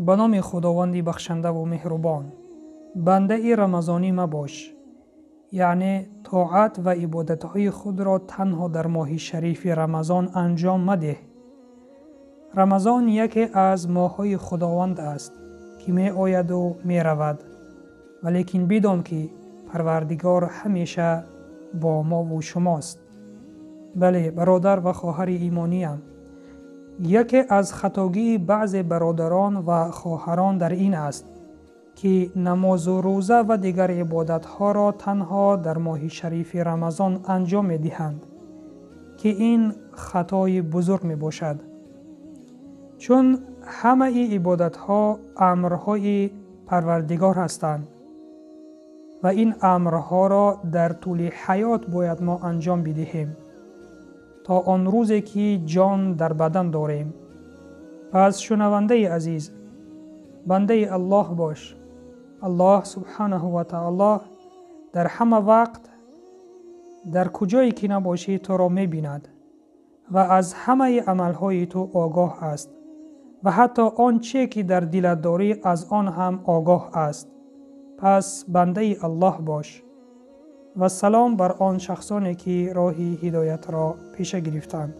به نام خداوند بخشنده و مهربان. بنده رمضانی مباش، یعنی طاعت و عبادتهای خود را تنها در ماه شریف رمضان انجام مده. رمضان یکی از ماه‌های خداوند است که می آید و می رود، ولیکن بدان که پروردگار همیشه با ما و شماست. بله برادر و خواهر ایمانیم، یکی از خطاگی بعض برادران و خواهران در این است که نماز و روزه و دیگر عبادتها را تنها در ماه شریف رمضان انجام می دهند که این خطای بزرگ می باشد، چون همه ای عبادتها امرهای پروردگار هستند و این امرها را در طول حیات باید ما انجام بدهیم تا آن روزی که جان در بدن داریم. پس شنونده عزیز، بنده الله باش. الله سبحانه و تعالی در همه وقت در کجایی که نباشی تو را می بیند و از همه عملهای تو آگاه است و حتی آن چه که در دلت داری از آن هم آگاه است. پس بنده الله باش و سلام بر آن شخصانی که راه هدایت را پیش گرفتند.